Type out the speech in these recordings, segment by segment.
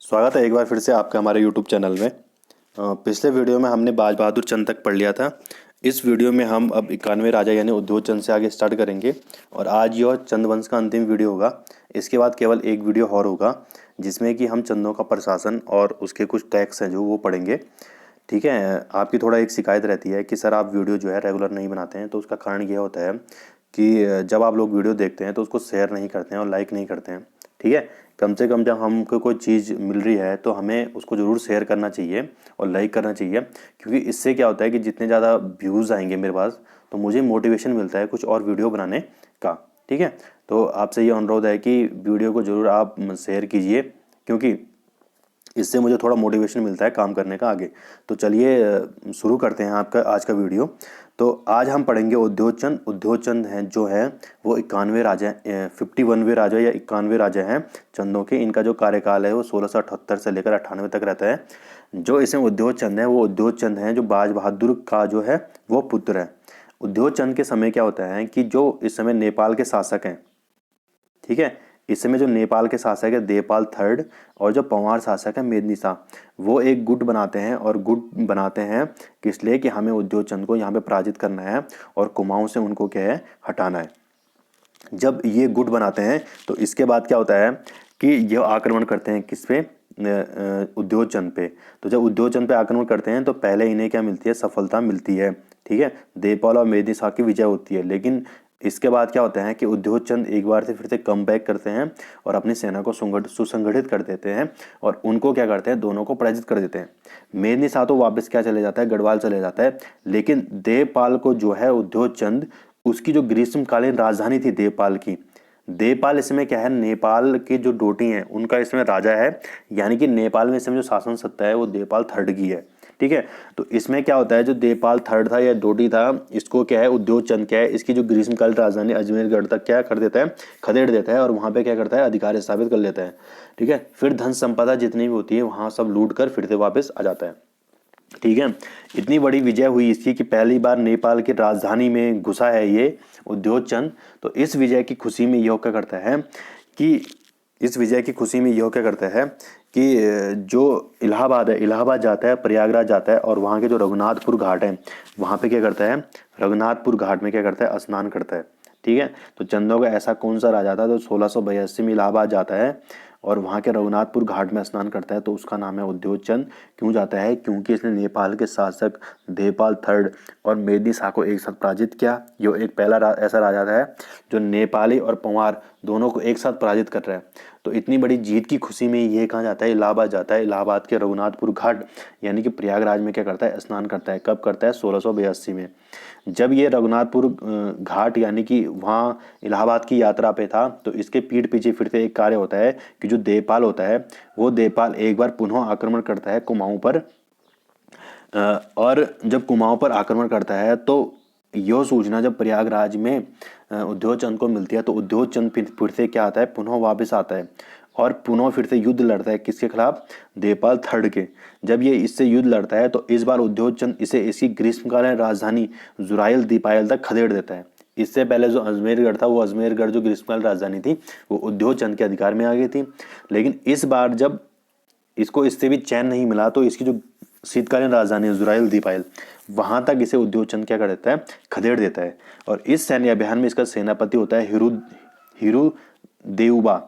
स्वागत है एक बार फिर से आपका हमारे YouTube चैनल में। पिछले वीडियो में हमने बाज बहादुर चंद तक पढ़ लिया था। इस वीडियो में हम अब 91वें राजा यानी उद्धव चंद से आगे स्टार्ट करेंगे और आज यह चंद वंश का अंतिम वीडियो होगा। इसके बाद केवल एक वीडियो और होगा जिसमें कि हम चंदों का प्रशासन और उसके कुछ टैक्स हैं जो वो पढ़ेंगे। ठीक है, आपकी थोड़ा एक शिकायत रहती है कि सर आप वीडियो जो है रेगुलर नहीं बनाते हैं, तो उसका कारण ये होता है कि जब आप लोग वीडियो देखते हैं तो उसको शेयर नहीं करते हैं और लाइक नहीं करते हैं। ठीक है, कम से कम जब हमको कोई चीज़ मिल रही है तो हमें उसको ज़रूर शेयर करना चाहिए और लाइक करना चाहिए, क्योंकि इससे क्या होता है कि जितने ज़्यादा व्यूज़ आएंगे मेरे पास तो मुझे मोटिवेशन मिलता है कुछ और वीडियो बनाने का। ठीक है, तो आपसे ये अनुरोध है कि वीडियो को ज़रूर आप शेयर कीजिए, क्योंकि इससे मुझे थोड़ा मोटिवेशन मिलता है काम करने का आगे। तो चलिए शुरू करते हैं आपका आज का वीडियो। तो आज हम पढ़ेंगे उद्धव चंद। उद्धव चंद हैं जो है वो 91वें राजा 51वें राजा या 91वें राजा हैं चंदों के। इनका जो कार्यकाल है वो 1678 से लेकर 98 तक रहता है। जो इसमें उद्धव चंद है वो उद्धव चंद हैं जो बाज बहादुर का जो है वो पुत्र है। उद्धव चंद के समय क्या होता है कि जो इस समय नेपाल के शासक हैं, ठीक है, इस समय जो नेपाल के शासक है देवपाल थर्ड और जो पंवार शासक है मेदिनी शाह, वो एक गुट बनाते हैं। और गुट बनाते हैं किस लिए कि हमें उद्धव चंद को यहाँ पे पराजित करना है और कुमाऊं से उनको क्या है हटाना है। जब ये गुट बनाते हैं तो इसके बाद क्या होता है कि ये आक्रमण करते हैं किस पे, उद्धव चंद पे। तो जब उद्धव चंद पे आक्रमण करते हैं तो पहले इन्हें क्या मिलती है, सफलता मिलती है। ठीक है, देवपाल और मेदिनी शाह की विजय होती है। लेकिन इसके बाद क्या होता है कि उद्धव चंद एक बार से फिर से कम बैक करते हैं और अपनी सेना को सुसंगठित कर देते हैं और उनको क्या करते हैं, दोनों को पराजित कर देते हैं। मेदिनी शाह तो वापस क्या चले जाता है, गढ़वाल चले जाता है। लेकिन देवपाल को जो है उद्धव चंद, उसकी जो ग्रीष्मकालीन राजधानी थी देवपाल की, देवपाल इसमें क्या है, नेपाल के जो डोटी हैं उनका इसमें राजा है, यानी कि नेपाल में इसमें जो शासन सत्ता है वो देवपाल थर्ड की है। ठीक है, तो इसमें क्या होता है, जो देवपाल थर्ड था या डोटी था, इसको क्या है उद्धव चंद क्या है, इसकी जो ग्रीष्मकालीन राजधानी अजमेरगढ़ तक क्या कर देता है, खदेड़ देता है और वहां पे क्या करता है, अधिकार स्थापित कर लेता है। ठीक है, फिर धन संपदा जितनी भी होती है वहां सब लूट कर फिर से वापस आ जाता है। ठीक है, इतनी बड़ी विजय हुई इसकी कि पहली बार नेपाल की राजधानी में घुसा है ये उद्धव चंद। तो इस विजय की खुशी में यह क्या करता है कि इस विजय की खुशी में यह क्या करता है कि जो इलाहाबाद है, इलाहाबाद जाता है, प्रयागराज जाता है और वहाँ के जो रघुनाथपुर घाट है वहाँ पे क्या करता है, रघुनाथपुर घाट में क्या करता है, स्नान करता है। ठीक है, तो चंदों का ऐसा कौन सा राजा था जो 1682 में इलाहाबाद जाता है और वहाँ के रघुनाथपुर घाट में स्नान करता है, तो उसका नाम है उद्धव चंद। क्यों जाता है, क्योंकि इसने नेपाल के शासक देवपाल थर्ड और मेदिनी शाह को एक साथ पराजित किया। जो एक पहला ऐसा राजा है जो नेपाली और पंवार दोनों को एक साथ पराजित कर रहा है। तो इतनी बड़ी जीत की खुशी में ये कहाँ जाता है, इलाहाबाद जाता है। इलाहाबाद के रघुनाथपुर घाट यानी कि प्रयागराज में क्या करता है, स्नान करता है। कब करता है, 1682 में। जब ये रघुनाथपुर घाट यानी कि वहाँ इलाहाबाद की यात्रा पे था, तो इसके पीठ पीछे फिर से एक कार्य होता है कि जो देवपाल होता है वो देवपाल एक बार पुनः आक्रमण करता है कुमाऊं पर। और जब कुमाऊं पर आक्रमण करता है तो यह सूचना जब प्रयागराज में उद्धव चंद को मिलती है, तो उद्धव चंद फिर से क्या आता है, पुनः वापस आता है और पुनः फिर से युद्ध लड़ता है किसके खिलाफ, देवपाल थर्ड के। जब ये इससे युद्ध लड़ता है तो इस बार उद्धव चंद इसे इसकी ग्रीष्मकालीन राजधानी जुराइल दीपायल तक खदेड़ देता है। इससे पहले जो अजमेरगढ़ था, वो अजमेरगढ़ जो ग्रीष्मकालीन राजधानी थी वो उद्धव चंद के अधिकार में आ गई थी। लेकिन इस बार जब इसको इससे भी चैन नहीं मिला तो इसकी जो शीतकालीन राजधानी है जुराइल दीपायल, वहां तक इसे उद्धव चंद क्या कर देता है, खदेड़ देता है। और इस सैन्य अभियान में इसका सेनापति होता है हिरु देउबा।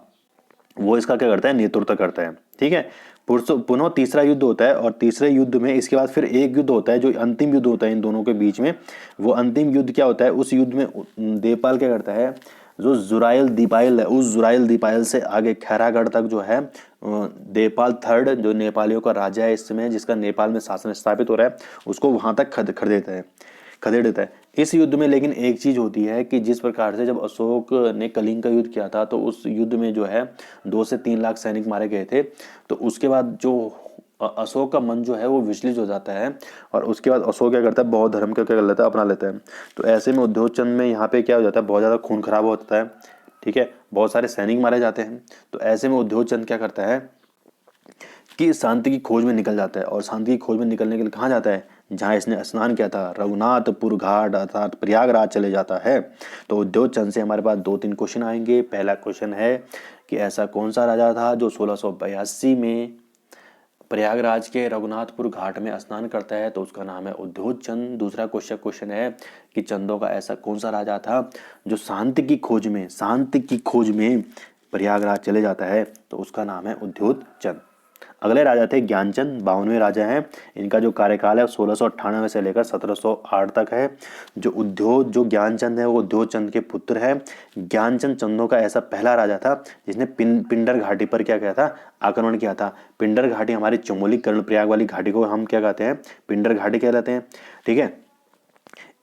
वो इसका क्या करता है, नेतृत्व करता है। ठीक है, पुनः तीसरा युद्ध होता है और तीसरे युद्ध में इसके बाद फिर एक युद्ध होता है जो अंतिम युद्ध होता है इन दोनों के बीच में। वो अंतिम युद्ध क्या होता है, उस युद्ध में देवपाल क्या करता है, जो जुराइल दीपायल है उस जुराइल दीपायल से आगे खैरागढ़ तक जो है देवपाल थर्ड जो नेपालियों का राजा है इस समय, जिसका नेपाल में शासन स्थापित हो रहा है, उसको वहां तक खदेड़ देता है इस युद्ध में। लेकिन एक चीज होती है कि जिस प्रकार से जब अशोक ने कलिंग का युद्ध किया था तो उस युद्ध में जो है 2 से 3 लाख सैनिक मारे गए थे। तो उसके बाद जो अशोक का मन जो है वो विचलित हो जाता है और उसके बाद अशोक क्या करता है, बौद्ध धर्म का क्या कर लेता है, अपना लेता है। तो ऐसे में उद्धव चंद में यहाँ पे क्या हो जाता है, बहुत ज़्यादा खून खराब होता है। ठीक है, बहुत सारे सैनिक मारे जाते हैं। तो ऐसे में उद्धव चंद क्या करता है कि शांति की खोज में निकल जाता है और शांति की खोज में निकलने के लिए कहाँ जाता है, जहाँ इसने स्नान किया था, रघुनाथपुर घाट अर्थात प्रयागराज चले जाता है। तो उद्धव चंद से हमारे पास 2-3 क्वेश्चन आएंगे। पहला क्वेश्चन है कि ऐसा कौन सा राजा था जो 1682 में प्रयागराज के रघुनाथपुर घाट में स्नान करता है तो उसका नाम है उद्योतचंद। दूसरा क्वेश्चन है कि चंदों का ऐसा कौन सा राजा था जो शांति की खोज में प्रयागराज चले जाता है, तो उसका नाम है उद्योतचंद। अगले राजा थे ज्ञानचंद, 52वें राजा हैं। इनका जो कार्यकाल है 1698 से लेकर 1708 तक है। जो ज्ञानचंद है वो उद्योतचंद के पुत्र है। ज्ञानचंद चंदों का ऐसा पहला राजा था जिसने पिंडर घाटी पर क्या किया था, आक्रमण किया था। पिंडर घाटी हमारी चमोली कर्णप्रयाग वाली घाटी को हम क्या कहते हैं, पिंडर घाटी कहलाते हैं। ठीक है,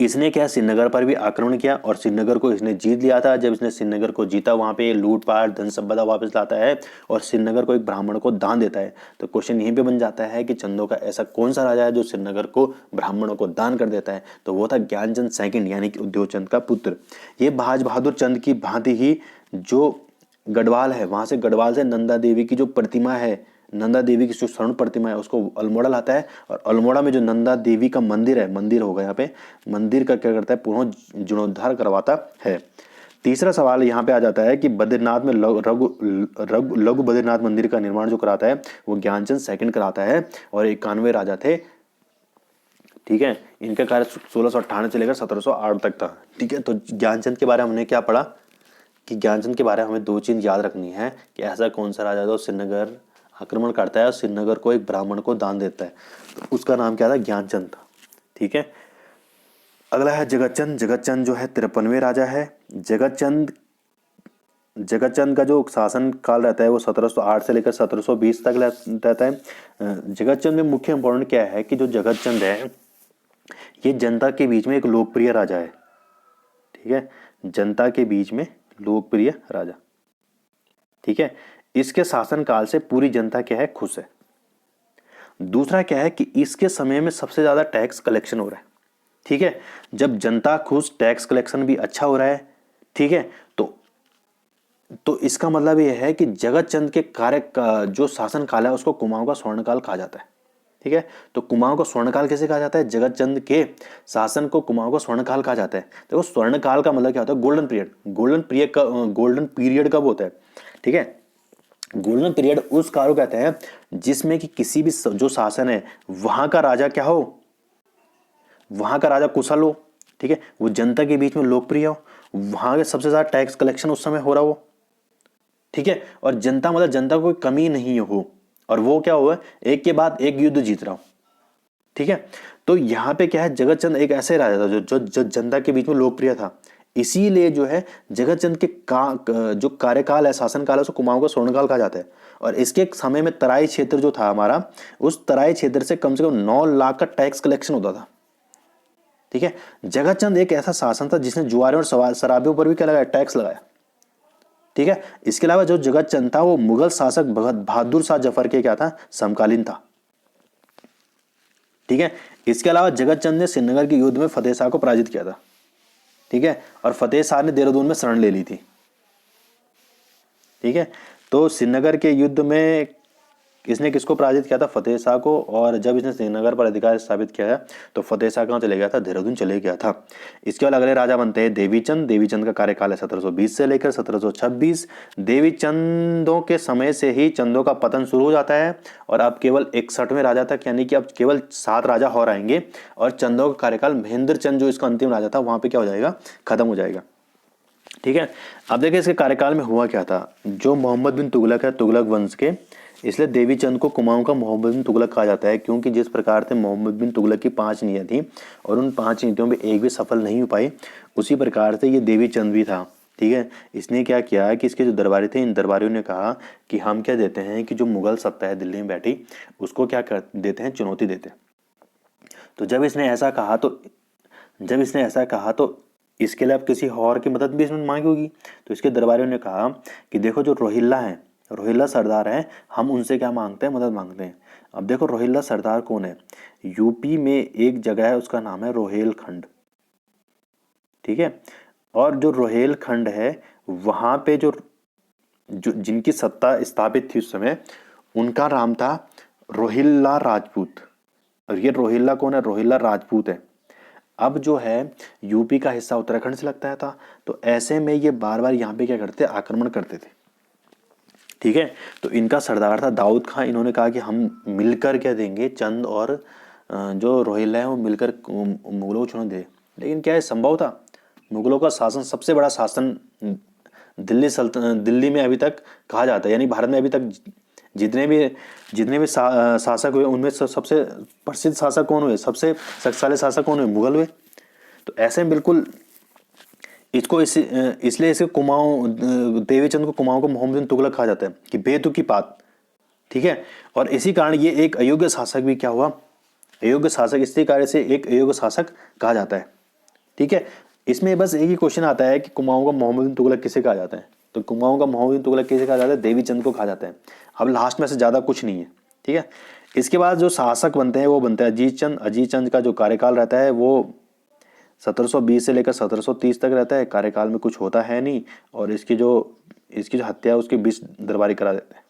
इसने क्या श्रीनगर पर भी आक्रमण किया और श्रीनगर को इसने जीत लिया था। जब इसने श्रीनगर को जीता वहां पे लूटपाट धन संपदा वापस लाता है और श्रीनगर को एक ब्राह्मण को दान देता है। तो क्वेश्चन यहीं पे बन जाता है कि चंदों का ऐसा कौन सा राजा है जो श्रीनगर को ब्राह्मणों को दान कर देता है, तो वो था ज्ञानचंद सेकंड यानी कि उद्योतचंद का पुत्र। ये बाज बहादुर चंद की भांति ही जो गढ़वाल है, वहां से गढ़वाल से नंदा देवी की जो प्रतिमा है, नंदा देवी की जो स्वर्ण प्रतिमा है उसको अल्मोड़ा लाता है और अल्मोड़ा में जो नंदा देवी का मंदिर है, मंदिर होगा यहाँ पे, मंदिर का क्या करता है, पुनः जीर्णोद्धार करवाता है। तीसरा सवाल यहाँ पे आ जाता है कि बद्रीनाथ में लघु बद्रीनाथ मंदिर का निर्माण जो कराता है वो ज्ञानचंद सेकंड कराता है और 91 राजा थे। ठीक है, इनका कार्य 1698 से लेकर 1708 तक था। ठीक है, तो ज्ञानचंद के बारे में हमने क्या पढ़ा कि ज्ञानचंद के बारे में हमें दो चीज याद रखनी है कि ऐसा कौन सा राजा जो श्रीनगर आक्रमण करता है और श्रीनगर को एक ब्राह्मण को दान देता है, तो उसका नाम क्या था, ज्ञानचंद था। ठीक है, अगला है जगतचंद। जगतचंद जो है 53वें राजा है। जगतचंद का जो शासन काल रहता है वो 1708 से लेकर 1720 तक रहता है। जगतचंद में मुख्य इंपॉर्टेंट क्या है कि जो जगतचंद है ये जनता के बीच में एक लोकप्रिय राजा है। ठीक है, जनता के बीच में लोकप्रिय राजा। ठीक है, इसके शासन काल से पूरी जनता क्या है, खुश है। दूसरा क्या है कि इसके समय में सबसे ज्यादा टैक्स कलेक्शन हो रहा है। ठीक है, जब जनता खुश, टैक्स कलेक्शन भी अच्छा हो रहा है। ठीक है, तो इसका मतलब यह है कि जगतचंद के कार्य का जो शासन काल है उसको कुमाऊं का स्वर्णकाल कहा जाता है। ठीक है, तो कुमाऊं का स्वर्णकाल कैसे कहा जाता है, जगतचंद के शासन को कुमाऊं का स्वर्णकाल कहा जाता है। देखो स्वर्णकाल का मतलब क्या होता है, गोल्डन पीरियड। गोल्डन पीरियड कब होता है, ठीक है, गोल्डन पीरियड उस काल को कहते हैं जिसमें कि किसी भी जो शासन है वहां का राजा क्या हो, वहां का राजा कुशल हो। ठीक है, वो जनता के बीच में लोकप्रिय हो, वहां के सबसे ज्यादा टैक्स कलेक्शन उस समय हो रहा हो। ठीक है, और जनता मतलब जनता को कोई कमी नहीं हो और वो क्या हुआ, एक के बाद एक युद्ध जीत रहा हो। ठीक है, तो यहां पे क्या है, जगतचंद एक ऐसे राजा था जो जनता के बीच में लोकप्रिय था। इसीलिए जो है जगतचंद के जो कार्यकाल है, शासन काल है, उसको कुमाऊं का स्वर्णकाल कहा जाता है। और इसके समय में तराई क्षेत्र जो था हमारा, उस तराई क्षेत्र से कम 9 लाख का टैक्स कलेक्शन होता था। ठीक है, जगतचंद एक ऐसा शासन था जिसने जुआरे और शराबियों पर भी क्या लगाया, टैक्स लगाया। ठीक है, इसके अलावा जो जगतचंद था वो मुगल शासक बहादुर शाह जफर के क्या था, समकालीन था। ठीक है, इसके अलावा जगतचंद ने श्रीनगर के युद्ध में फतेह शाह को पराजित किया था। ठीक है, और फतेह शाह ने देहरादून में शरण ले ली थी। ठीक है, तो श्रीनगर के युद्ध में इसने किसको पराजित किया था, फतेह शाह को। और जब इसने श्रीनगर पर अधिकार स्थापित किया है तो फतेह शाह कहाँ चले गया था, देहरादून चले गया था। इसके बाद अगले राजा बनते हैं देवीचंद। देवीचंद का कार्यकाल है 1720 से लेकर 1726। देवीचंदों के समय से ही चंदों का पतन शुरू हो जाता है और अब केवल 61वें राजा तक, यानी कि अब केवल 7 राजा और आएंगे और चंदों का कार्यकाल महेंद्र चंद जो इसका अंतिम राजा था वहां पे क्या हो जाएगा, खत्म हो जाएगा। ठीक है, अब देखिए इसके कार्यकाल में हुआ क्या था। जो मोहम्मद बिन तुगलक है, तुगलक वंश के, इसलिए देवीचंद को कुमाऊं का मोहम्मद बिन तुगलक कहा जाता है, क्योंकि जिस प्रकार से मोहम्मद बिन तुगलक की 5 नीतियां थी और उन 5 नीतियों में एक भी सफल नहीं हो पाई, उसी प्रकार से ये देवीचंद भी था। ठीक है, इसने क्या किया कि इसके जो दरबारी थे, इन दरबारियों ने कहा कि हम क्या देते हैं कि जो मुगल सत्ता है दिल्ली में बैठी उसको क्या कर देते हैं, चुनौती देते हैं। तो जब इसने ऐसा कहा तो इसके लिए अब किसी और की मदद भी इसमें मांगी होगी। तो इसके दरबारियों ने कहा कि देखो जो रोहिल्ला है, रोहिल्ला सरदार हैं, हम उनसे क्या मांगते हैं, मदद मांगते हैं। अब देखो रोहिल्ला सरदार कौन है, यूपी में एक जगह है उसका नाम है रोहेलखंड। ठीक है, और जो रोहेलखंड है वहां पे जो जिनकी सत्ता स्थापित थी उस समय, उनका नाम था रोहिल्ला राजपूत। और ये रोहिल्ला कौन है, रोहिल्ला राजपूत है। अब जो है यूपी का हिस्सा उत्तराखंड से लगता था, तो ऐसे में ये बार बार यहाँ पे क्या करते, आक्रमण करते थे। ठीक है। तो इनका सरदार था दाऊद खां। इन्होंने कहा कि हम मिलकर क्या देंगे, चंद और जो रोहिल्ला है वो मिलकर मुगलों को चुनौती दे। लेकिन क्या ये संभव था? मुगलों का शासन, सबसे बड़ा शासन दिल्ली में अभी तक कहा जाता है, यानी भारत में अभी तक जितने भी शासक हुए उनमें सबसे प्रसिद्ध शासक कौन हुए, सबसे शक्तिशाली शासक कौन हुए? मुगल हुए। तो ऐसे में बिल्कुल इसलिए इसे कुमाऊं, देवीचंद को कुमाऊं को मोहम्मद बिन तुगलक कहा जाता है कि बेतुकी बात। ठीक है। और इसी कारण ये एक अयोग्य शासक भी क्या हुआ, अयोग्य शासक, इसी कार्य से एक अयोग्य शासक कहा जाता है। ठीक है। इसमें बस एक ही क्वेश्चन आता है कि कुमाऊं का मोहम्मद बिन तुगलक किसे कहा जाता है? तो कुमाऊं का मोहम्मद बिन तुगलक किसे कहा जाता है? देवीचंद को कहा जाता है। अब लास्ट में से ज्यादा कुछ नहीं है। ठीक है। इसके बाद जो शासक बनते हैं वो बनता है अजीत चंद। अजीत चंद का जो कार्यकाल रहता है वो 1720 से लेकर 1730 तक रहता है। कार्यकाल में कुछ होता है नहीं, और इसकी जो हत्या है उसके 20 दरबारी करा देते हैं।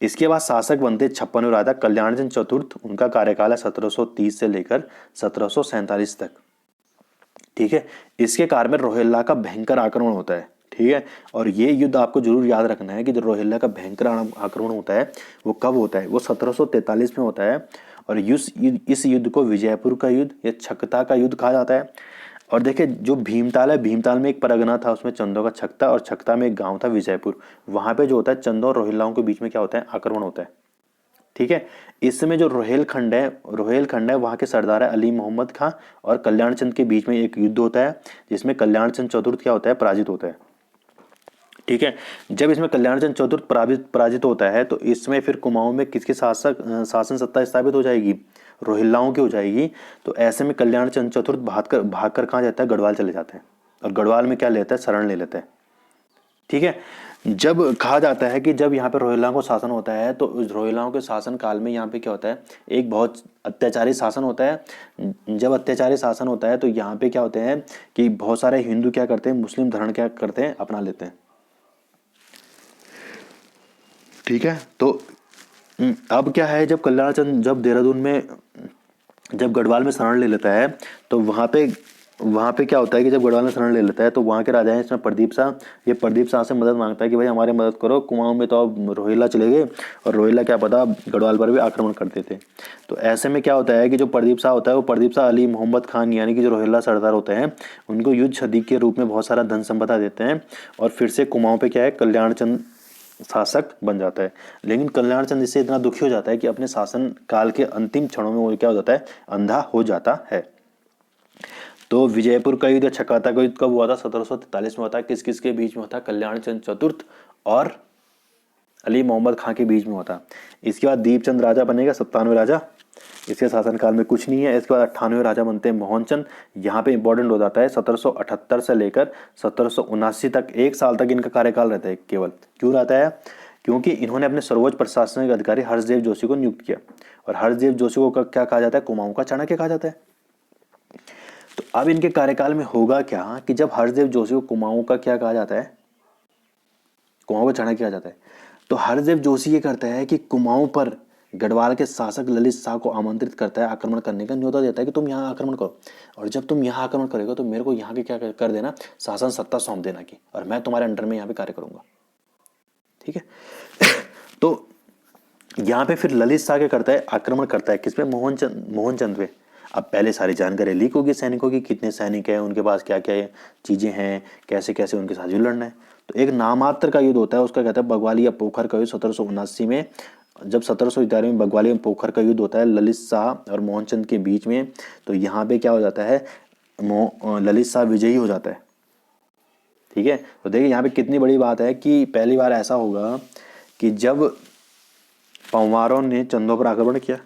इसके बाद शासक बनते 56वें राजा कल्याणचंद चतुर्थ। उनका कार्यकाल है 1730 से लेकर 1747 तक। ठीक है। इसके कारण में रोहिल्ला का भयंकर आक्रमण होता है। ठीक है। और ये युद्ध आपको जरूर याद रखना है कि जो रोहिल्ला का भयंकर आक्रमण होता है वो कब होता है? वो 1743 में होता है। और इस युद्ध को विजयपुर का युद्ध या छक्ता का युद्ध कहा जाता है। और देखिए जो भीमताल है, भीमताल में एक परगना था, उसमें चंदों का छक्ता, और छक्ता में एक गांव था विजयपुर। वहां पे जो होता है चंदों और रोहिल्लाओं के बीच में क्या होता है? आक्रमण होता है। ठीक है। इस समय जो रोहेलखंड है वहां के सरदार है अली मोहम्मद खां और कल्याणचंद के बीच में एक युद्ध होता है, जिसमें कल्याणचंद चतुर्थ क्या होता है? पराजित होता है। ठीक है। जब इसमें कल्याणचंद चतुर्थ पराजित होता है तो इसमें फिर कुमाऊं में किसकी शासन सत्ता स्थापित हो जाएगी? रोहिल्लाओं की हो जाएगी। तो ऐसे में कल्याणचंद चतुर्थ भागकर कहाँ जाता है? गढ़वाल चले जाते हैं। और गढ़वाल में क्या लेता है? शरण ले लेते हैं। ठीक है। जब कहा जाता है कि जब यहाँ पे रोहिल्लाओं को शासन होता है तो उस रोहिल्लाओं के शासन काल में यहाँ पे क्या होता है? एक बहुत अत्याचारी शासन होता है। जब अत्याचारी शासन होता है तो यहाँ पे क्या होते हैं कि बहुत सारे हिंदू क्या करते हैं? मुस्लिम धर्म क्या करते हैं? अपना लेते हैं। ठीक है। तो अब क्या है, जब कल्याणचंद जब देहरादून में जब गढ़वाल में शरण ले लेता है तो वहाँ पे क्या होता है कि जब गढ़वाल में शरण ले लेता है तो वहाँ के राजा हैं इसमें प्रदीप शाह। ये प्रदीप शाह से मदद मांगता है कि भाई हमारी मदद करो, कुमाऊं में तो अब रोहिल्ला चले गए और रोहिल्ला क्या पता गढ़वाल पर भी आक्रमण करते थे। तो ऐसे में क्या होता है कि जो प्रदीप शाह होता है वो प्रदीप शाह अली मोहम्मद खान यानी कि जो रोहिल्ला सरदार होते हैं उनको युद्ध सदी के रूप में बहुत सारा धन संपदा देते हैं, और फिर से कुमाऊं पे क्या है? कल्याणचंद शासक बन जाता है। लेकिन कल्याणचंद इससे इतना दुखी हो जाता है कि अपने शासन काल के अंतिम क्षणों में वो क्या हो जाता है? अंधा हो जाता है। तो विजयपुर का युद्ध, छक्का का युद्ध कब हुआ था? 1743 में हुआ था। किस किस के बीच में हुआ था? कल्याणचंद चतुर्थ और अली मोहम्मद खां के बीच में हुआ था। इसके बाद दीपचंद राजा बनेगा, 97वें राजा। इसके शासनकाल में कुछ नहीं है। इसके बाद 98वें राजा बनते हैं मोहनचंद। यहाँ पे इंपॉर्टेंट हो जाता है 1778 से लेकर 1779 तक, 1 साल तक इनका कार्यकाल रहता है केवल। क्यों रहता है? क्योंकि इन्होंने अपने सर्वोच्च प्रशासनिक अधिकारी हर्षदेव जोशी को नियुक्त किया। और हर्षदेव जोशी को क्या कहा जाता है? कुमाऊं का चाणक्य कहा जाता है। तो अब इनके कार्यकाल में होगा क्या कि जब हर्षदेव जोशी को कुमाऊं का क्या कहा जाता है? कुमाऊं का चाणक्य कहा जाता है। तो हर्षदेव जोशी ये करता है कि कुमाऊं पर गढ़वाल के शासक ललित शाह को आमंत्रित करता है, आक्रमण करने का न्योता देता है कि तुम यहाँ आक्रमण करो, और जब तुम यहाँ आक्रमण करोगे तो मेरे को यहाँ के क्या कर देना? शासन सत्ता सौंप देना की, और मैं तुम्हारे अंडर में यहाँ पे कार्य करूंगा। ठीक है। तो यहाँ पे फिर ललित शाह क्या करता है? आक्रमण करता है किस पे? मोहनचंद पे। अब पहले सारी जानकारी लीक होगी सैनिकों की, कितने सैनिक हैं, उनके पास क्या क्या चीजें हैं, कैसे कैसे उनके साथ लड़ना है। तो एक नामात्र का युद्ध होता है, उसका कहता है बगवाली या पोखर का युद्ध 1779 में। जब 1711 में बगवाली में पोखर का युद्ध होता है ललित शाह और मोहनचंद के बीच में, तो यहाँ पे क्या हो जाता है? ललित शाह विजयी हो जाता है। ठीक है। तो देखिए यहाँ पे कितनी बड़ी बात है कि पहली बार ऐसा होगा कि जब पंवारों ने चंदों पर आक्रमण किया,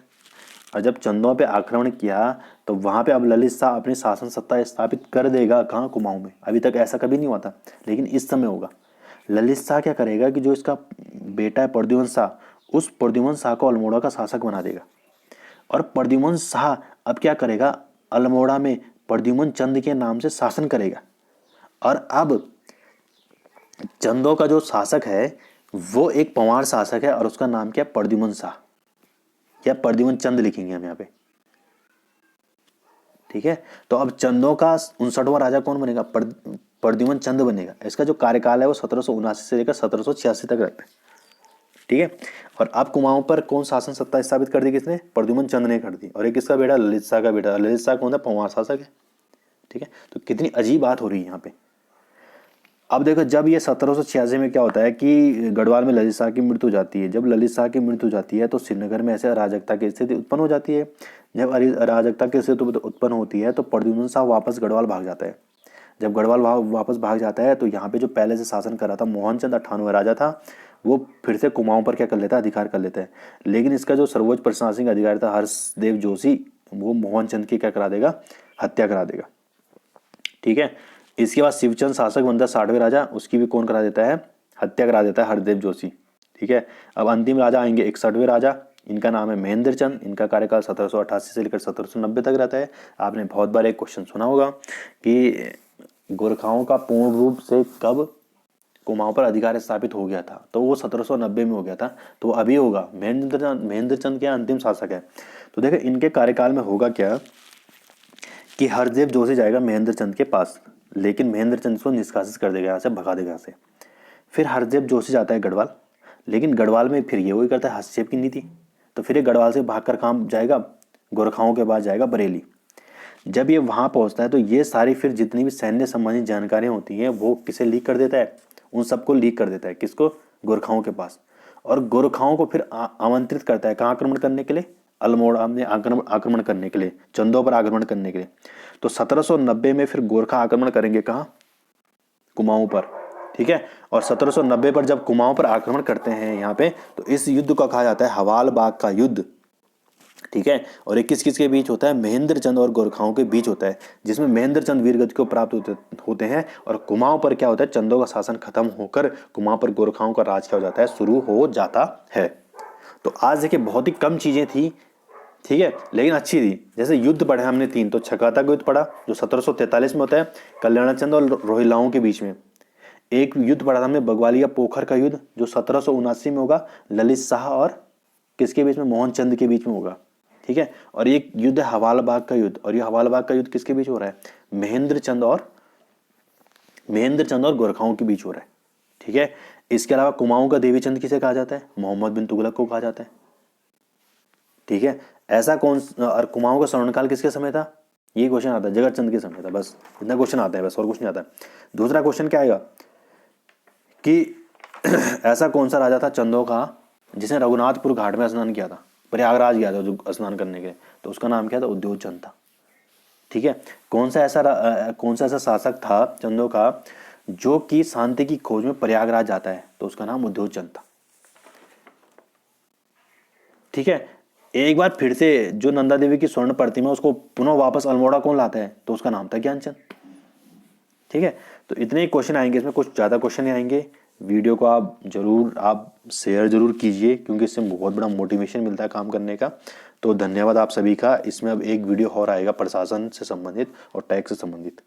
और जब चंदों पे आक्रमण किया तो वहां पे अब ललित शाह अपनी शासन सत्ता स्थापित कर देगा। कहाँ? कुमाऊं में। अभी तक ऐसा कभी नहीं हुआ था, लेकिन इस समय होगा। ललित शाह क्या करेगा कि जो इसका बेटा है प्रद्युमन शाह, उस प्रद्युमन शाह को अल्मोड़ा का शासक बना देगा। और प्रद्युमन शाह अब क्या करेगा? अल्मोड़ा में प्रद्युमन चंद के नाम से शासन करेगा। और अब चंदों का जो शासक है वो एक पंवार शासक है, और उसका नाम क्या है? प्रद्युमन शाह, या प्रद्युमन चंद लिखेंगे हम यहाँ पे। ठीक है। तो अब चंदों का 59वां राजा कौन बनेगा? प्रद्युम्न चंद बनेगा। इसका जो कार्यकाल है वो 1779 से लेकर 1786 तक रहता है, ठीक है। और अब कुमाऊं पर कौन शासन सत्ता स्थापित कर दी? किसने? प्रद्युम्न चंद ने कर दी। और एक किसका बेटा? ललित शाह का बेटा। ललित शाह कौन था? पंवार शासक है, ठीक है। तो कितनी अजीब बात हो रही है यहाँ पे। अब देखो, जब ये 1786 में क्या होता है कि गढ़वाल में ललित शाह की मृत्यु हो जाती है। जब ललित शाह की मृत्यु हो जाती है तो श्रीनगर में ऐसे अराजकता की स्थिति उत्पन्न हो जाती है। जब अराजकता की स्थिति उत्पन्न होती है तो प्रद्युम्न शाह वापस गढ़वाल भाग जाता है। जब गढ़वाल वापस भाग जाता है तो यहाँ पे जो पहले से शासन कर रहा था मोहनचंद 98वां राजा था, वो फिर से कुमाऊं पर क्या कर लेता है? अधिकार कर लेता है। लेकिन इसका जो सर्वोच्च प्रशासनिक अधिकारी था हर्षदेव जोशी, वो मोहनचंद की क्या करा देगा? हत्या करा देगा, ठीक है। इसके बाद शिवचंद शासक बनता है 60वें राजा, उसकी भी कौन करा देता है? हत्या करा देता है हरदेव जोशी, ठीक है। अब अंतिम राजा आएंगे 61वें राजा, इनका नाम है महेंद्र चंद। इनका कार्यकाल 1788 से लेकर 1790 तक रहता है। आपने बहुत बार एक क्वेश्चन सुना होगा कि गोरखाओं का पूर्ण रूप से कब कुमाऊं पर अधिकार स्थापित हो गया था? तो वो 1790 में हो गया था। तो अभी होगा महेंद्र चंद के अंतिम शासक है। तो देखो इनके कार्यकाल में होगा क्या कि हरदेव जोशी जाएगा महेंद्र चंद के पास, लेकिन महेंद्र चंद को निष्कासित कर देगा, यहाँ से भगा देगा यहाँ से। फिर हरदेव जोशी जाता है गढ़वाल, लेकिन गढ़वाल में फिर ये वही करता है हस्तक्षेप की नीति। तो फिर ये गढ़वाल से भागकर काम जाएगा गोरखाओं के बाद जाएगा बरेली। जब ये वहाँ पहुँचता है तो ये सारी फिर जितनी भी सैन्य संबंधित जानकारियाँ होती हैं वो किसे लीक कर देता है? उन सबको लीक कर देता है। किसको? गोरखाओं के पास। और गोरखाओं को फिर आमंत्रित करता है कहाँ आक्रमण करने के लिए? अल्मोड़ा में आक्रमण करने के लिए, चंदों पर आक्रमण करने के लिए। तो 1790 में फिर गोरखा आक्रमण करेंगे कहाँ? कुमाऊं पर, ठीक है। और 1790 पर जब कुमाऊं पर आक्रमण करते हैं यहाँ पे, तो इस युद्ध को कहा जाता है हवाल बाग का युद्ध, ठीक है। और ये किस किस के बीच होता है? महेंद्र चंद और गोरखाओं के बीच होता है, जिसमें महेंद्र चंद वीरगति को प्राप्त होते हैं। और कुमाऊं पर क्या होता है? चंदों का शासन खत्म होकर कुमाऊं पर गोरखाओं का राज क्या हो जाता है? शुरू हो जाता है। तो आज देखिए बहुत ही कम चीजें थी, ठीक है, लेकिन अच्छी थी। जैसे युद्ध पढ़े हमने 3, तो छकाता का युद्ध पढ़ा जो 1743 में होता है कल्याणचंद और रोहिलाओं के बीच में। एक युद्ध पढ़ा था हमने बगवालिया पोखर का युद्ध जो 1779 में होगा, ललित शाह और किसके बीच में? मोहनचंद के बीच में होगा, ठीक है। और एक युद्ध है हवाल बाग का युद्ध, और ये हवाल बाग का युद्ध किसके बीच हो रहा है? महेंद्र चंद और गोरखाओं के बीच हो रहा है, ठीक है। इसके अलावा कुमाऊं का देवीचंद किसे कहा जाता है? मोहम्मद बिन तुगलक को कहा जाता है, ठीक है। ऐसा कौन? और कुमाऊं का स्वर्णकाल किसके समय था? ये क्वेश्चन आता है जगत चंद के समय था। बस इतना क्वेश्चन आता है, बस और कुछ नहीं आता है। दूसरा क्वेश्चन क्या आएगा कि ऐसा कौन सा राजा था चंदों का जिसने रघुनाथपुर घाट में स्नान किया था? प्रयागराज गया था जो स्नान करने के लिए, तो उसका नाम क्या था? उद्योग चंद था, ठीक है। कौन सा ऐसा शासक था चंदों का जो कि शांति की खोज में प्रयागराज जाता है? तो उसका नाम उद्योग चंद था, ठीक है। एक बार फिर से जो नंदा देवी की स्वर्ण प्रतिमा उसको पुनः वापस अल्मोड़ा कौन लाता है? तो उसका नाम था ज्ञानचंद, ठीक है। तो इतने ही क्वेश्चन आएंगे, इसमें कुछ ज़्यादा क्वेश्चन नहीं आएंगे। वीडियो को आप शेयर जरूर कीजिए, क्योंकि इससे बहुत बड़ा मोटिवेशन मिलता है काम करने का। तो धन्यवाद आप सभी का। इसमें अब एक वीडियो और आएगा प्रशासन से संबंधित और टैक्स से संबंधित।